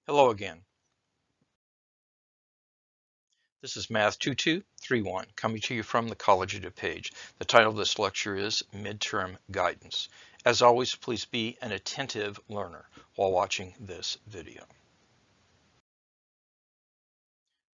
Hello again. This is Math 2231 coming to you from the College of DuPage. The title of this lecture is Midterm Guidance. As always, please be an attentive learner while watching this video.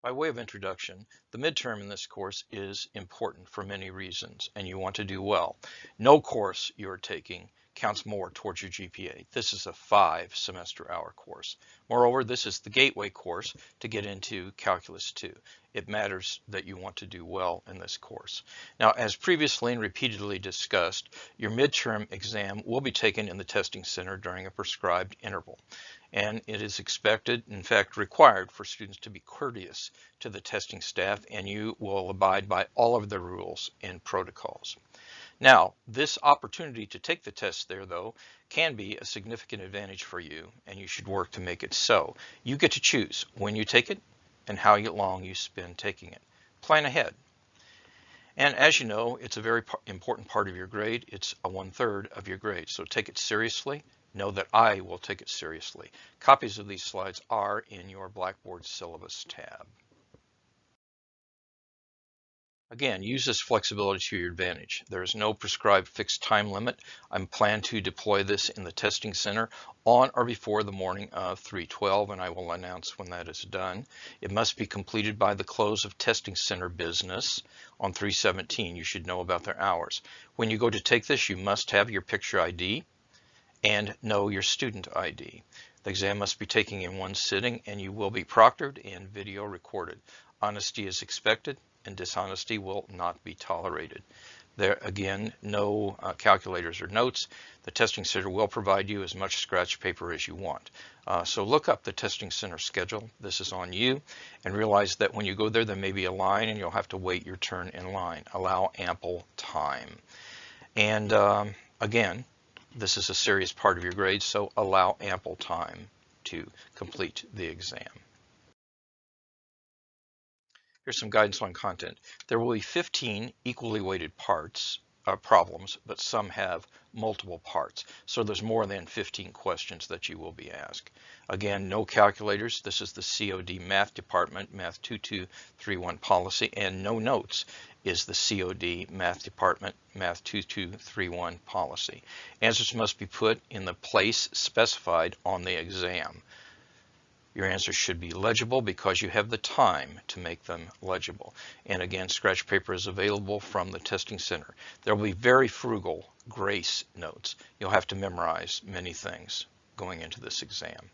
By way of introduction, the midterm in this course is important for many reasons, and you want to do well. No course you're taking counts more towards your GPA. This is a 5-semester-hour course. Moreover, this is the gateway course to get into Calculus 2. It matters that you want to do well in this course. Now, as previously and repeatedly discussed, your midterm exam will be taken in the testing center during a prescribed interval. And it is expected, in fact required, for students to be courteous to the testing staff, and you will abide by all of the rules and protocols. Now, this opportunity to take the test there, though, can be a significant advantage for you, and you should work to make it so. You get to choose when you take it and how long you spend taking it. Plan ahead. And as you know, it's a very important part of your grade. It's a 1/3 of your grade, so take it seriously. Know that I will take it seriously. Copies of these slides are in your Blackboard syllabus tab. Again, use this flexibility to your advantage. There is no prescribed fixed time limit. I plan to deploy this in the testing center on or before the morning of 3/12, and I will announce when that is done. It must be completed by the close of testing center business on 3/17. You should know about their hours. When you go to take this, you must have your picture ID and know your student ID. The exam must be taken in one sitting, and you will be proctored and video recorded. Honesty is expected, and dishonesty will not be tolerated. There again, no calculators or notes. The testing center will provide you as much scratch paper as you want. So look up the testing center schedule. This is on you, and realize that when you go there may be a line and you'll have to wait your turn in line. Allow ample time. And again, this is a serious part of your grade, so allow ample time to complete the exam. Here's some guidance on content. There will be 15 equally weighted problems, but some have multiple parts. So there's more than 15 questions that you will be asked. Again, no calculators. This is the COD Math Department, Math 2231 policy, and no notes is the COD Math Department, Math 2231 policy. Answers must be put in the place specified on the exam. Your answers should be legible because you have the time to make them legible. And again, scratch paper is available from the testing center. There will be very frugal grace notes. You'll have to memorize many things going into this exam.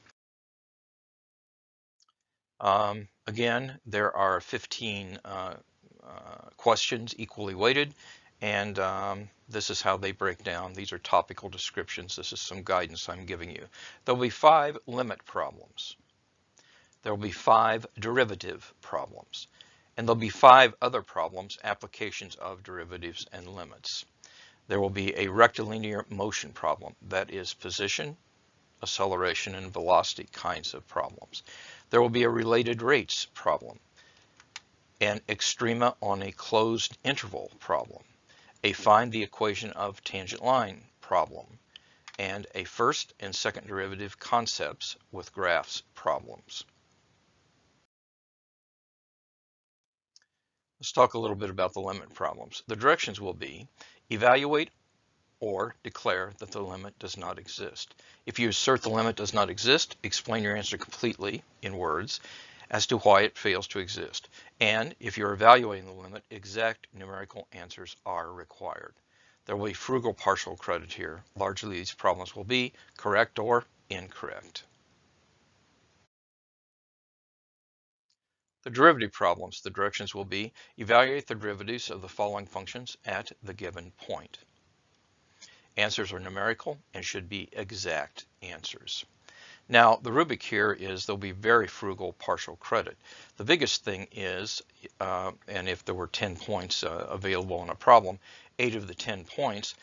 Again, there are 15 questions equally weighted, and this is how they break down. These are topical descriptions. This is some guidance I'm giving you. There'll be 5 limit problems. There will be 5 derivative problems, and there'll be 5 other problems, applications of derivatives and limits. There will be a rectilinear motion problem, that is position, acceleration, and velocity kinds of problems. There will be a related rates problem, an extrema on a closed interval problem, a find the equation of tangent line problem, and a first and second derivative concepts with graphs problems. Let's talk a little bit about the limit problems. The directions will be evaluate or declare that the limit does not exist. If you assert the limit does not exist, explain your answer completely in words as to why it fails to exist. And if you're evaluating the limit, exact numerical answers are required. There will be frugal partial credit here. Largely these problems will be correct or incorrect. The derivative problems, the directions will be evaluate the derivatives of the following functions at the given point. Answers are numerical and should be exact answers. Now, the rubric here is there'll be very frugal partial credit. The biggest thing is, and if there were 10 points available on a problem, 8 of the 10 points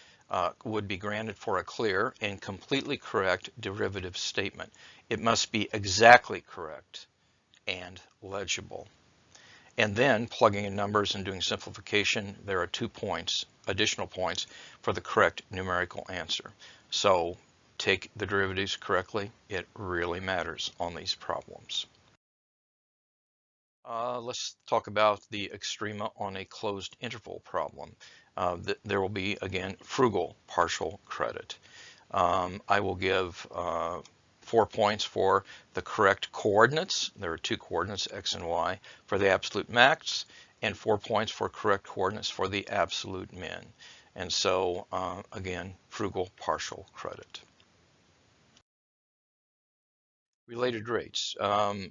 would be granted for a clear and completely correct derivative statement. It must be exactly correct and legible. And then plugging in numbers and doing simplification, there are 2 points, additional points, for the correct numerical answer. So take the derivatives correctly. It really matters on these problems. Let's talk about the extrema on a closed interval problem. There will be, again, frugal partial credit. I will give 4 points for the correct coordinates. There are 2 coordinates, x and y, for the absolute max, and 4 points for correct coordinates for the absolute min. And so, again, frugal partial credit. Related rates.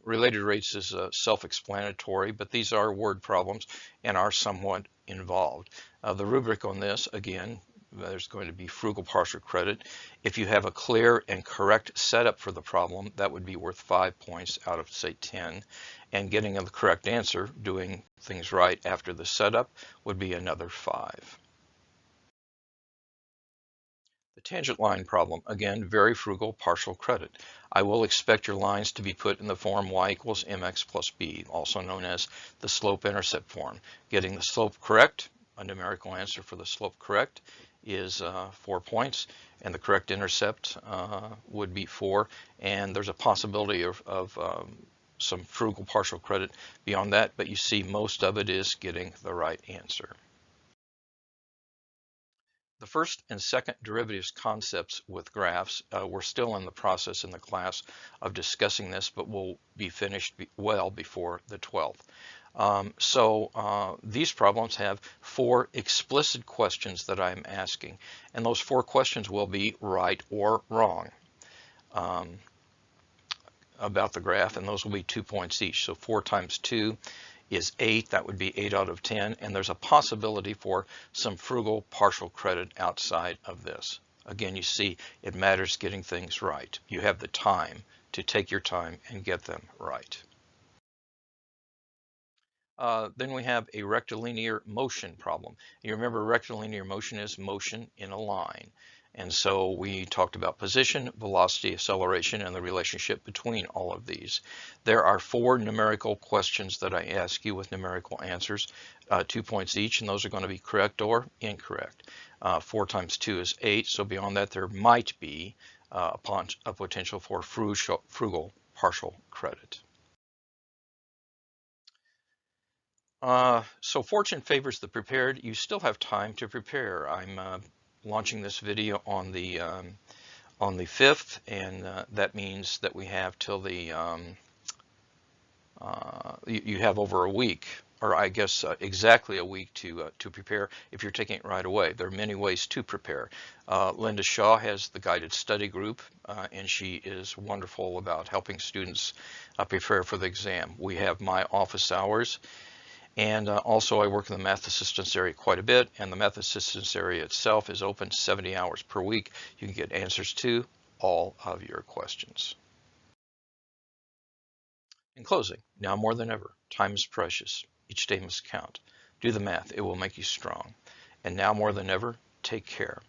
Related rates is self-explanatory, but these are word problems and are somewhat involved. The rubric on this, again, there's going to be frugal partial credit. If you have a clear and correct setup for the problem, that would be worth 5 points out of, say, 10. And getting the correct answer, doing things right after the setup, would be another 5. The tangent line problem, again, very frugal partial credit. I will expect your lines to be put in the form y equals mx plus b, also known as the slope-intercept form. Getting the slope correct, a numerical answer for the slope correct, is 4 points, and the correct intercept would be 4, and there's a possibility of some frugal partial credit beyond that, but you see most of it is getting the right answer. The first and second derivatives concepts with graphs, we're still in the process in the class of discussing this, but we'll be finished well before the 12th. These problems have 4 explicit questions that I'm asking, and those 4 questions will be right or wrong about the graph, and those will be 2 points each. So 4 times 2 is 8. That would be 8 out of 10, and there's a possibility for some frugal partial credit outside of this. Again, you see it matters getting things right. You have the time to take your time and get them right. Then we have a rectilinear motion problem. You remember rectilinear motion is motion in a line. And so we talked about position, velocity, acceleration, and the relationship between all of these. There are 4 numerical questions that I ask you with numerical answers, 2 points each, and those are going to be correct or incorrect. 4 times 2 is 8, so beyond that there might be a potential for frugal partial credit. So fortune favors the prepared. You still have time to prepare. I'm launching this video on the 5th, and that means that we have till the you have over a week, or I guess exactly a week to prepare if you're taking it right away. There are many ways to prepare. Linda Shaw has the guided study group, and she is wonderful about helping students prepare for the exam. We have my office hours. And also I work in the math assistance area quite a bit, and the math assistance area itself is open 70 hours per week. You can get answers to all of your questions. In closing, now more than ever, time is precious. Each day must count. Do the math, it will make you strong. And now more than ever, take care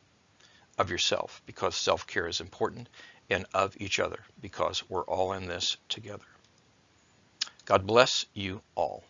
of yourself, because self-care is important, and of each other, because we're all in this together. God bless you all.